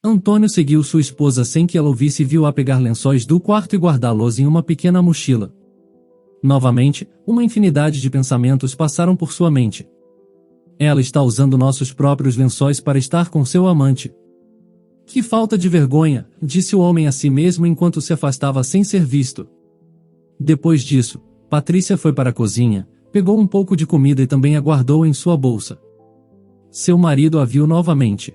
Antônio seguiu sua esposa sem que ela ouvisse e viu-a pegar lençóis do quarto e guardá-los em uma pequena mochila. Novamente, uma infinidade de pensamentos passaram por sua mente. Ela está usando nossos próprios lençóis para estar com seu amante. Que falta de vergonha, disse o homem a si mesmo enquanto se afastava sem ser visto. Depois disso, Patrícia foi para a cozinha, pegou um pouco de comida e também a guardou em sua bolsa. Seu marido a viu novamente.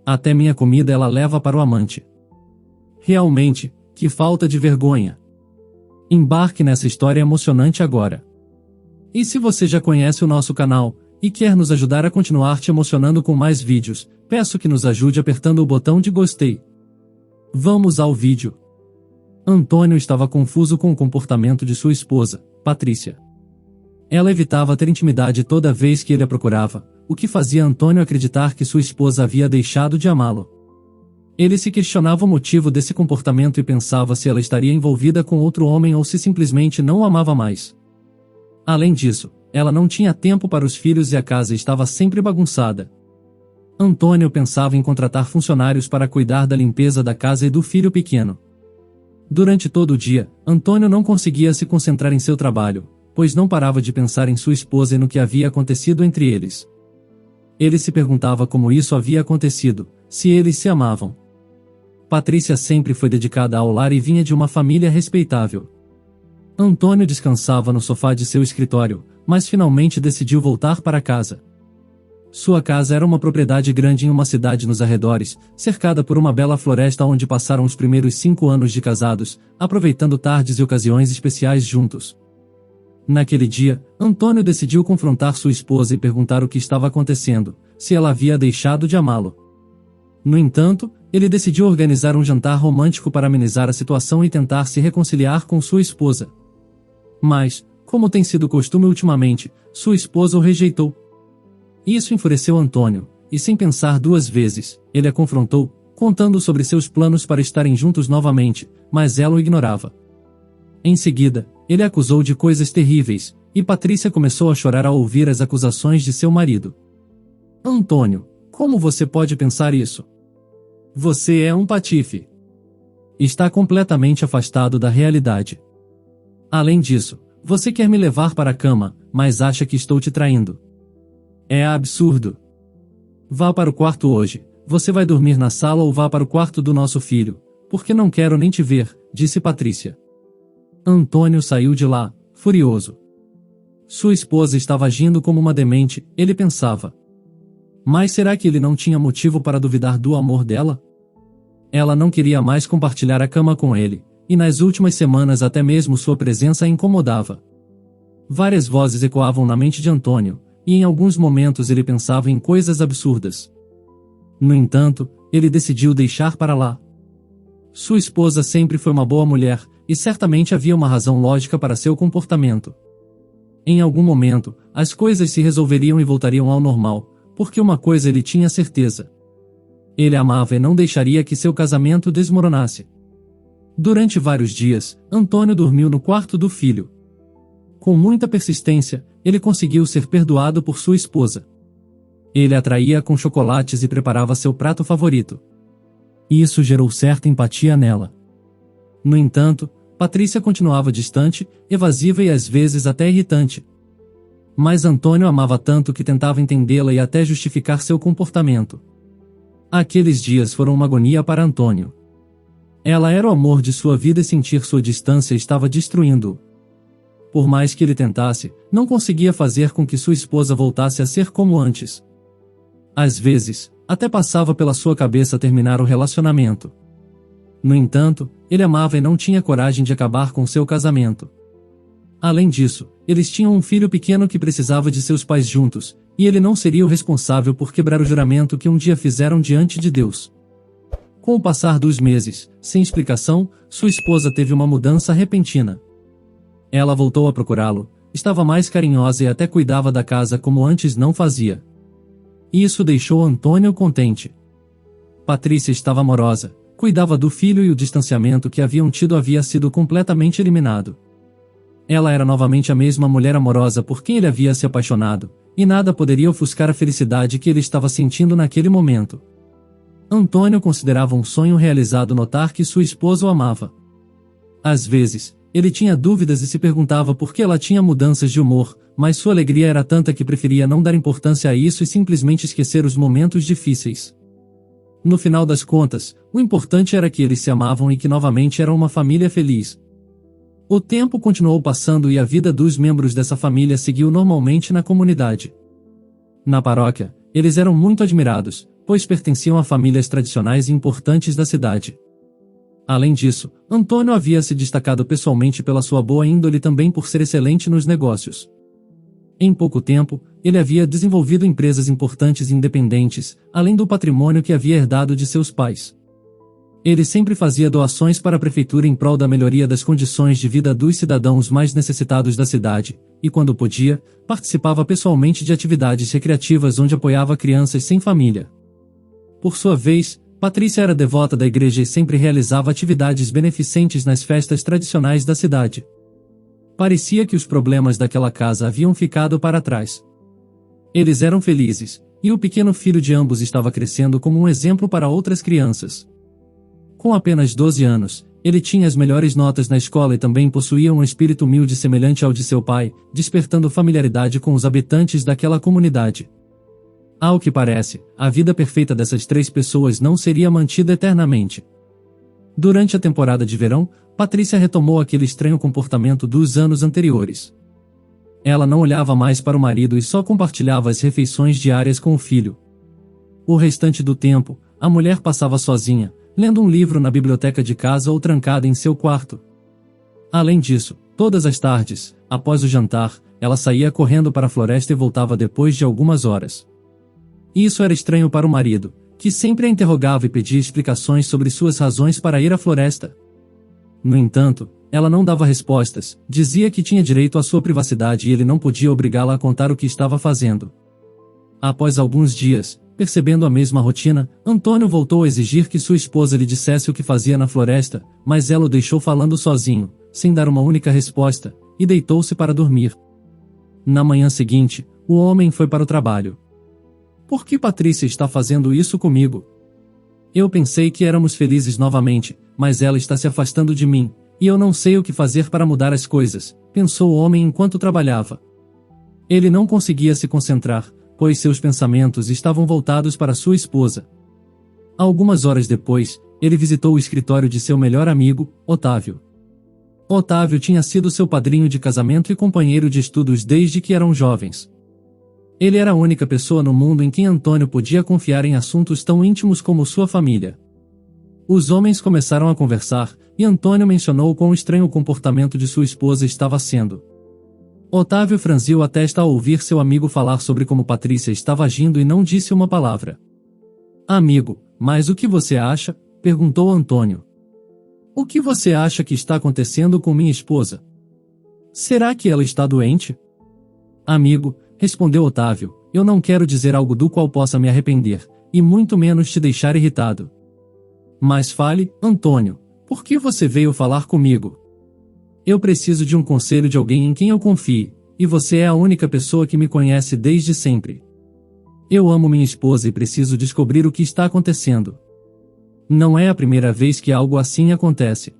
Até minha comida ela leva para o amante. Realmente, que falta de vergonha. Embarque nessa história emocionante agora. E se você já conhece o nosso canal, e quer nos ajudar a continuar te emocionando com mais vídeos, peço que nos ajude apertando o botão de gostei. Vamos ao vídeo. Antônio estava confuso com o comportamento de sua esposa, Patrícia. Ela evitava ter intimidade toda vez que ele a procurava, o que fazia Antônio acreditar que sua esposa havia deixado de amá-lo. Ele se questionava o motivo desse comportamento e pensava se ela estaria envolvida com outro homem ou se simplesmente não o amava mais. Além disso, ela não tinha tempo para os filhos e a casa estava sempre bagunçada. Antônio pensava em contratar funcionários para cuidar da limpeza da casa e do filho pequeno. Durante todo o dia, Antônio não conseguia se concentrar em seu trabalho, pois não parava de pensar em sua esposa e no que havia acontecido entre eles. Ele se perguntava como isso havia acontecido, se eles se amavam. Patrícia sempre foi dedicada ao lar e vinha de uma família respeitável. Antônio descansava no sofá de seu escritório, mas finalmente decidiu voltar para casa. Sua casa era uma propriedade grande em uma cidade nos arredores, cercada por uma bela floresta onde passaram os primeiros 5 anos de casados, aproveitando tardes e ocasiões especiais juntos. Naquele dia, Antônio decidiu confrontar sua esposa e perguntar o que estava acontecendo, se ela havia deixado de amá-lo. No entanto, ele decidiu organizar um jantar romântico para amenizar a situação e tentar se reconciliar com sua esposa. Mas, como tem sido costume ultimamente, sua esposa o rejeitou. Isso enfureceu Antônio, e sem pensar 2 vezes, ele a confrontou, contando sobre seus planos para estarem juntos novamente, mas ela o ignorava. Em seguida, ele a acusou de coisas terríveis, e Patrícia começou a chorar ao ouvir as acusações de seu marido. Antônio, como você pode pensar isso? Você é um patife. Está completamente afastado da realidade. Além disso, você quer me levar para a cama, mas acha que estou te traindo. É absurdo. Vá para o quarto hoje, você vai dormir na sala ou vá para o quarto do nosso filho, porque não quero nem te ver, disse Patrícia. Antônio saiu de lá, furioso. Sua esposa estava agindo como uma demente, ele pensava. Mas será que ele não tinha motivo para duvidar do amor dela? Ela não queria mais compartilhar a cama com ele, e nas últimas semanas até mesmo sua presença a incomodava. Várias vozes ecoavam na mente de Antônio, e em alguns momentos ele pensava em coisas absurdas. No entanto, ele decidiu deixar para lá. Sua esposa sempre foi uma boa mulher, e certamente havia uma razão lógica para seu comportamento. Em algum momento, as coisas se resolveriam e voltariam ao normal, porque uma coisa ele tinha certeza. Ele a amava e não deixaria que seu casamento desmoronasse. Durante vários dias, Antônio dormiu no quarto do filho. Com muita persistência, ele conseguiu ser perdoado por sua esposa. Ele a atraía com chocolates e preparava seu prato favorito. Isso gerou certa empatia nela. No entanto, Patrícia continuava distante, evasiva e às vezes até irritante. Mas Antônio amava tanto que tentava entendê-la e até justificar seu comportamento. Aqueles dias foram uma agonia para Antônio. Ela era o amor de sua vida e sentir sua distância estava destruindo-o. Por mais que ele tentasse, não conseguia fazer com que sua esposa voltasse a ser como antes. Às vezes, até passava pela sua cabeça terminar o relacionamento. No entanto, ele amava e não tinha coragem de acabar com seu casamento. Além disso, eles tinham um filho pequeno que precisava de seus pais juntos, e ele não seria o responsável por quebrar o juramento que um dia fizeram diante de Deus. Com o passar dos meses, sem explicação, sua esposa teve uma mudança repentina. Ela voltou a procurá-lo, estava mais carinhosa e até cuidava da casa como antes não fazia. Isso deixou Antônio contente. Patrícia estava amorosa, cuidava do filho e o distanciamento que haviam tido havia sido completamente eliminado. Ela era novamente a mesma mulher amorosa por quem ele havia se apaixonado, e nada poderia ofuscar a felicidade que ele estava sentindo naquele momento. Antônio considerava um sonho realizado notar que sua esposa o amava. Às vezes, ele tinha dúvidas e se perguntava por que ela tinha mudanças de humor, mas sua alegria era tanta que preferia não dar importância a isso e simplesmente esquecer os momentos difíceis. No final das contas, o importante era que eles se amavam e que novamente eram uma família feliz. O tempo continuou passando e a vida dos membros dessa família seguiu normalmente na comunidade. Na paróquia, eles eram muito admirados, pois pertenciam a famílias tradicionais e importantes da cidade. Além disso, Antônio havia se destacado pessoalmente pela sua boa índole e também por ser excelente nos negócios. Em pouco tempo, ele havia desenvolvido empresas importantes e independentes, além do patrimônio que havia herdado de seus pais. Ele sempre fazia doações para a prefeitura em prol da melhoria das condições de vida dos cidadãos mais necessitados da cidade, e quando podia, participava pessoalmente de atividades recreativas onde apoiava crianças sem família. Por sua vez, Patrícia era devota da igreja e sempre realizava atividades beneficentes nas festas tradicionais da cidade. Parecia que os problemas daquela casa haviam ficado para trás. Eles eram felizes, e o pequeno filho de ambos estava crescendo como um exemplo para outras crianças. Com apenas 12 anos, ele tinha as melhores notas na escola e também possuía um espírito humilde semelhante ao de seu pai, despertando familiaridade com os habitantes daquela comunidade. Ao que parece, a vida perfeita dessas três pessoas não seria mantida eternamente. Durante a temporada de verão, Patrícia retomou aquele estranho comportamento dos anos anteriores. Ela não olhava mais para o marido e só compartilhava as refeições diárias com o filho. O restante do tempo, a mulher passava sozinha, lendo um livro na biblioteca de casa ou trancada em seu quarto. Além disso, todas as tardes, após o jantar, ela saía correndo para a floresta e voltava depois de algumas horas. Isso era estranho para o marido, que sempre a interrogava e pedia explicações sobre suas razões para ir à floresta. No entanto, ela não dava respostas, dizia que tinha direito à sua privacidade e ele não podia obrigá-la a contar o que estava fazendo. Após alguns dias, percebendo a mesma rotina, Antônio voltou a exigir que sua esposa lhe dissesse o que fazia na floresta, mas ela o deixou falando sozinho, sem dar uma única resposta, e deitou-se para dormir. Na manhã seguinte, o homem foi para o trabalho. Por que Patrícia está fazendo isso comigo? Eu pensei que éramos felizes novamente, mas ela está se afastando de mim, e eu não sei o que fazer para mudar as coisas, pensou o homem enquanto trabalhava. Ele não conseguia se concentrar, pois seus pensamentos estavam voltados para sua esposa. Algumas horas depois, ele visitou o escritório de seu melhor amigo, Otávio. Otávio tinha sido seu padrinho de casamento e companheiro de estudos desde que eram jovens. Ele era a única pessoa no mundo em quem Antônio podia confiar em assuntos tão íntimos como sua família. Os homens começaram a conversar, e Antônio mencionou quão estranho o comportamento de sua esposa estava sendo. Otávio franziu a testa ao ouvir seu amigo falar sobre como Patrícia estava agindo e não disse uma palavra. Amigo, mas o que você acha? Perguntou Antônio. O que você acha que está acontecendo com minha esposa? Será que ela está doente? Amigo, respondeu Otávio, eu não quero dizer algo do qual possa me arrepender, e muito menos te deixar irritado. Mas fale, Antônio, por que você veio falar comigo? Eu preciso de um conselho de alguém em quem eu confie, e você é a única pessoa que me conhece desde sempre. Eu amo minha esposa e preciso descobrir o que está acontecendo. Não é a primeira vez que algo assim acontece.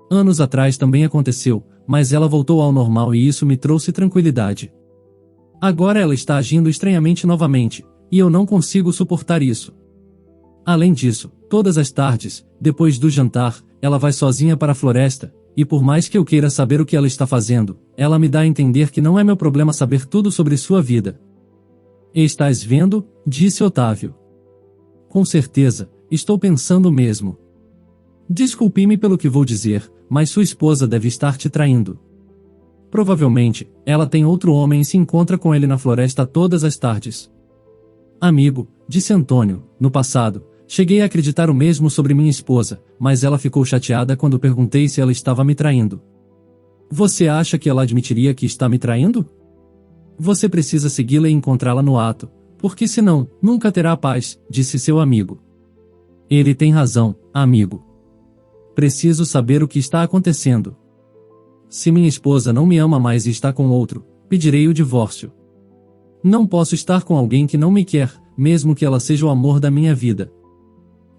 Anos atrás também aconteceu, mas ela voltou ao normal e isso me trouxe tranquilidade. Agora ela está agindo estranhamente novamente, e eu não consigo suportar isso. Além disso, todas as tardes, depois do jantar, ela vai sozinha para a floresta, e por mais que eu queira saber o que ela está fazendo, ela me dá a entender que não é meu problema saber tudo sobre sua vida. Estás vendo? Disse Otávio. Com certeza, estou pensando mesmo. Desculpe-me pelo que vou dizer, mas sua esposa deve estar te traindo. Provavelmente, ela tem outro homem e se encontra com ele na floresta todas as tardes. Amigo, disse Antônio, no passado, cheguei a acreditar o mesmo sobre minha esposa, mas ela ficou chateada quando perguntei se ela estava me traindo. Você acha que ela admitiria que está me traindo? Você precisa segui-la e encontrá-la no ato, porque senão, nunca terá paz, disse seu amigo. Ele tem razão, amigo. Preciso saber o que está acontecendo. Se minha esposa não me ama mais e está com outro, pedirei o divórcio. Não posso estar com alguém que não me quer, mesmo que ela seja o amor da minha vida.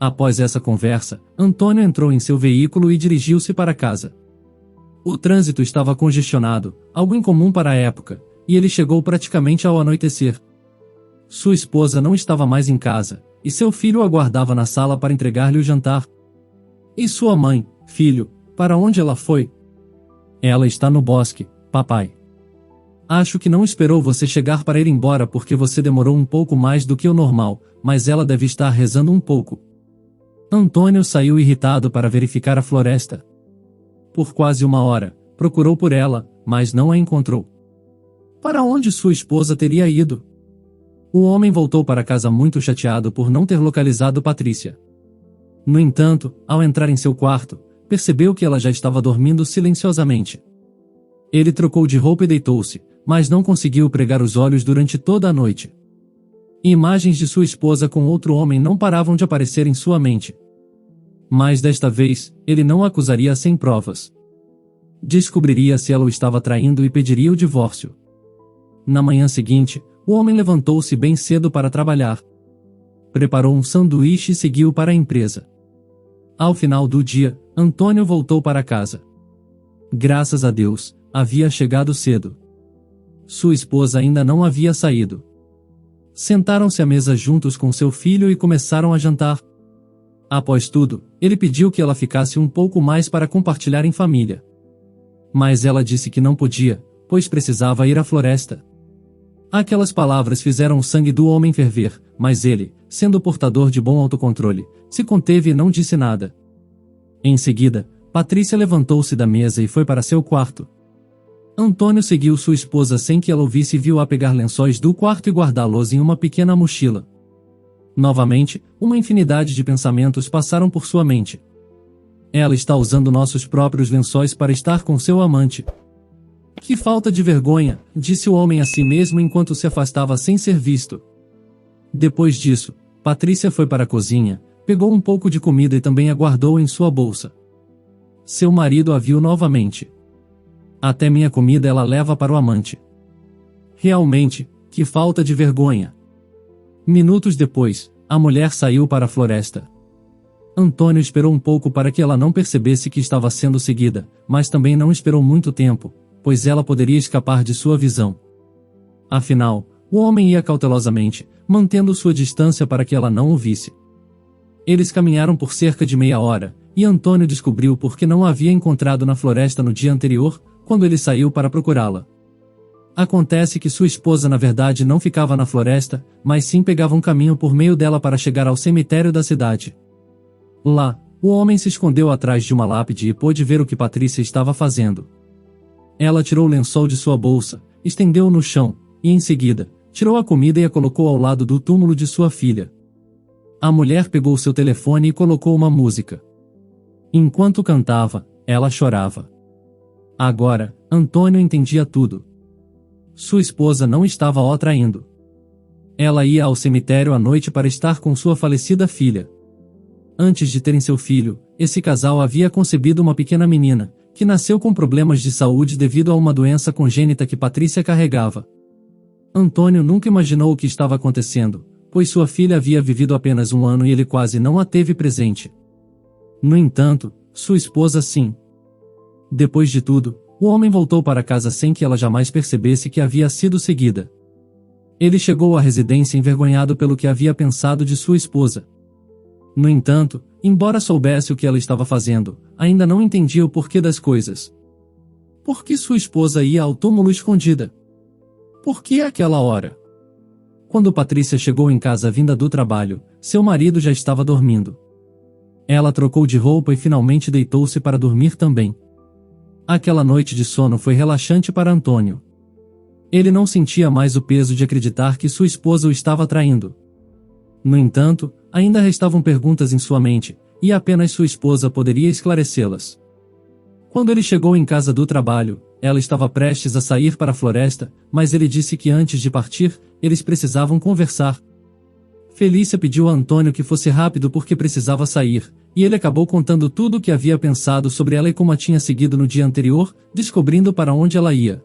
Após essa conversa, Antônio entrou em seu veículo e dirigiu-se para casa. O trânsito estava congestionado, algo incomum para a época, e ele chegou praticamente ao anoitecer. Sua esposa não estava mais em casa, e seu filho o aguardava na sala para entregar-lhe o jantar. E sua mãe, filho, para onde ela foi? Ela está no bosque, papai. Acho que não esperou você chegar para ir embora porque você demorou um pouco mais do que o normal, mas ela deve estar rezando um pouco. Antônio saiu irritado para verificar a floresta. Por quase 1 hora, procurou por ela, mas não a encontrou. Para onde sua esposa teria ido? O homem voltou para casa muito chateado por não ter localizado Patrícia. No entanto, ao entrar em seu quarto, percebeu que ela já estava dormindo silenciosamente. Ele trocou de roupa e deitou-se, mas não conseguiu pregar os olhos durante toda a noite. Imagens de sua esposa com outro homem não paravam de aparecer em sua mente. Mas desta vez, ele não a acusaria sem provas. Descobriria se ela o estava traindo e pediria o divórcio. Na manhã seguinte, o homem levantou-se bem cedo para trabalhar. Preparou um sanduíche e seguiu para a empresa. Ao final do dia, Antônio voltou para casa. Graças a Deus, havia chegado cedo. Sua esposa ainda não havia saído. Sentaram-se à mesa juntos com seu filho e começaram a jantar. Após tudo, ele pediu que ela ficasse um pouco mais para compartilhar em família. Mas ela disse que não podia, pois precisava ir à floresta. Aquelas palavras fizeram o sangue do homem ferver, mas ele, sendo portador de bom autocontrole, se conteve e não disse nada. Em seguida, Patrícia levantou-se da mesa e foi para seu quarto. Antônio seguiu sua esposa sem que ela ouvisse e viu-a pegar lençóis do quarto e guardá-los em uma pequena mochila. Novamente, uma infinidade de pensamentos passaram por sua mente. Ela está usando nossos próprios lençóis para estar com seu amante. Que falta de vergonha, disse o homem a si mesmo enquanto se afastava sem ser visto. Depois disso, Patrícia foi para a cozinha, pegou um pouco de comida e também a guardou em sua bolsa. Seu marido a viu novamente. Até minha comida ela leva para o amante. Realmente, que falta de vergonha. Minutos depois, a mulher saiu para a floresta. Antônio esperou um pouco para que ela não percebesse que estava sendo seguida, mas também não esperou muito tempo, pois ela poderia escapar de sua visão. Afinal, o homem ia cautelosamente, mantendo sua distância para que ela não o visse. Eles caminharam por cerca de meia hora, e Antônio descobriu por que não a havia encontrado na floresta no dia anterior, quando ele saiu para procurá-la. Acontece que sua esposa na verdade não ficava na floresta, mas sim pegava um caminho por meio dela para chegar ao cemitério da cidade. Lá, o homem se escondeu atrás de uma lápide e pôde ver o que Patrícia estava fazendo. Ela tirou o lençol de sua bolsa, estendeu-o no chão, e em seguida, tirou a comida e a colocou ao lado do túmulo de sua filha. A mulher pegou seu telefone e colocou uma música. Enquanto cantava, ela chorava. Agora, Antônio entendia tudo. Sua esposa não estava o traindo. Ela ia ao cemitério à noite para estar com sua falecida filha. Antes de terem seu filho, esse casal havia concebido uma pequena menina, que nasceu com problemas de saúde devido a uma doença congênita que Patrícia carregava. Antônio nunca imaginou o que estava acontecendo, pois sua filha havia vivido apenas 1 ano e ele quase não a teve presente. No entanto, sua esposa sim. Depois de tudo, o homem voltou para casa sem que ela jamais percebesse que havia sido seguida. Ele chegou à residência envergonhado pelo que havia pensado de sua esposa. No entanto, embora soubesse o que ela estava fazendo, ainda não entendia o porquê das coisas. Por que sua esposa ia ao túmulo escondida? Por que àquela hora? Quando Patrícia chegou em casa vinda do trabalho, seu marido já estava dormindo. Ela trocou de roupa e finalmente deitou-se para dormir também. Aquela noite de sono foi relaxante para Antônio. Ele não sentia mais o peso de acreditar que sua esposa o estava traindo. No entanto, ainda restavam perguntas em sua mente, e apenas sua esposa poderia esclarecê-las. Quando ele chegou em casa do trabalho, ela estava prestes a sair para a floresta, mas ele disse que antes de partir, eles precisavam conversar. Felícia pediu a Antônio que fosse rápido porque precisava sair, e ele acabou contando tudo o que havia pensado sobre ela e como a tinha seguido no dia anterior, descobrindo para onde ela ia.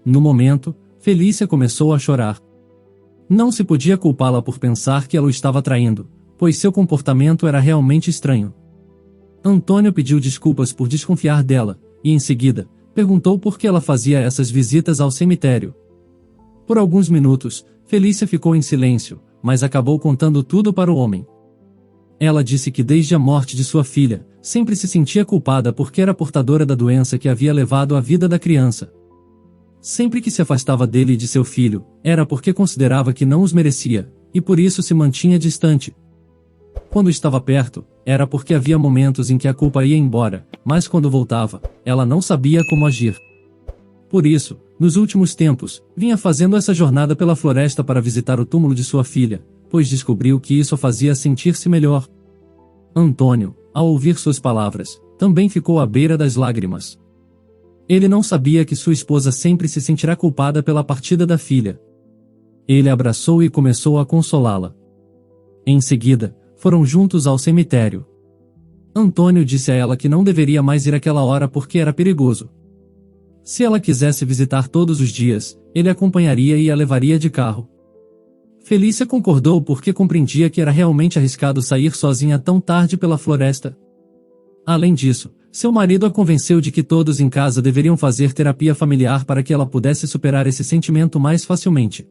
No momento, Felícia começou a chorar. Não se podia culpá-la por pensar que ela o estava traindo, pois seu comportamento era realmente estranho. Antônio pediu desculpas por desconfiar dela, e em seguida, perguntou por que ela fazia essas visitas ao cemitério. Por alguns minutos, Felícia ficou em silêncio, mas acabou contando tudo para o homem. Ela disse que desde a morte de sua filha, sempre se sentia culpada porque era portadora da doença que havia levado a vida da criança. Sempre que se afastava dele e de seu filho, era porque considerava que não os merecia, e por isso se mantinha distante. Quando estava perto, era porque havia momentos em que a culpa ia embora, mas quando voltava, ela não sabia como agir. Por isso, nos últimos tempos, vinha fazendo essa jornada pela floresta para visitar o túmulo de sua filha, pois descobriu que isso a fazia sentir-se melhor. Antônio, ao ouvir suas palavras, também ficou à beira das lágrimas. Ele não sabia que sua esposa sempre se sentirá culpada pela partida da filha. Ele a abraçou e começou a consolá-la. Em seguida, foram juntos ao cemitério. Antônio disse a ela que não deveria mais ir àquela hora porque era perigoso. Se ela quisesse visitar todos os dias, ele acompanharia e a levaria de carro. Felícia concordou porque compreendia que era realmente arriscado sair sozinha tão tarde pela floresta. Além disso, seu marido a convenceu de que todos em casa deveriam fazer terapia familiar para que ela pudesse superar esse sentimento mais facilmente.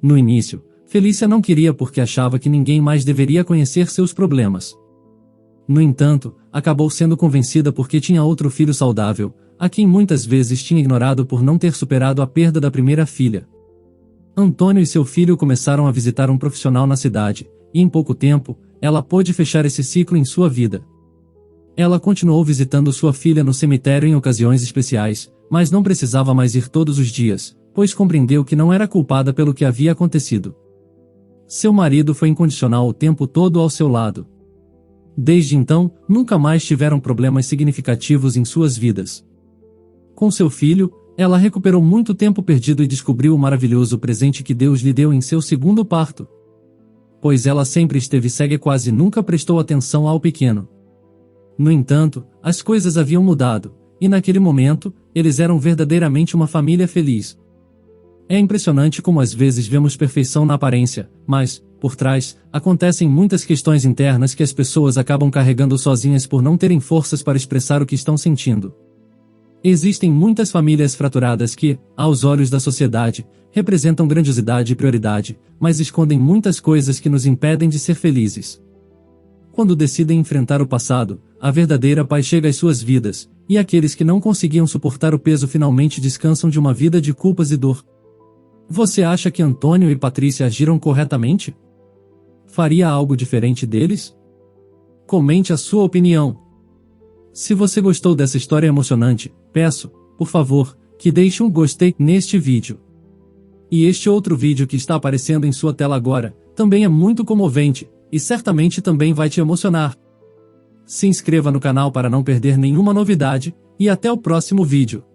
No início, Felícia não queria porque achava que ninguém mais deveria conhecer seus problemas. No entanto, acabou sendo convencida porque tinha outro filho saudável, a quem muitas vezes tinha ignorado por não ter superado a perda da primeira filha. Antônio e seu filho começaram a visitar um profissional na cidade, e em pouco tempo, ela pôde fechar esse ciclo em sua vida. Ela continuou visitando sua filha no cemitério em ocasiões especiais, mas não precisava mais ir todos os dias, pois compreendeu que não era culpada pelo que havia acontecido. Seu marido foi incondicional o tempo todo ao seu lado. Desde então, nunca mais tiveram problemas significativos em suas vidas. Com seu filho, ela recuperou muito tempo perdido e descobriu o maravilhoso presente que Deus lhe deu em seu segundo parto. Pois ela sempre esteve cega e quase nunca prestou atenção ao pequeno. No entanto, as coisas haviam mudado, e naquele momento, eles eram verdadeiramente uma família feliz. É impressionante como às vezes vemos perfeição na aparência, mas, por trás, acontecem muitas questões internas que as pessoas acabam carregando sozinhas por não terem forças para expressar o que estão sentindo. Existem muitas famílias fraturadas que, aos olhos da sociedade, representam grandiosidade e prioridade, mas escondem muitas coisas que nos impedem de ser felizes. Quando decidem enfrentar o passado, a verdadeira paz chega às suas vidas, e aqueles que não conseguiam suportar o peso finalmente descansam de uma vida de culpas e dor. Você acha que Antônio e Patrícia agiram corretamente? Faria algo diferente deles? Comente a sua opinião. Se você gostou dessa história emocionante, peço, por favor, que deixe um gostei neste vídeo. E este outro vídeo que está aparecendo em sua tela agora, também é muito comovente, e certamente também vai te emocionar. Se inscreva no canal para não perder nenhuma novidade, e até o próximo vídeo.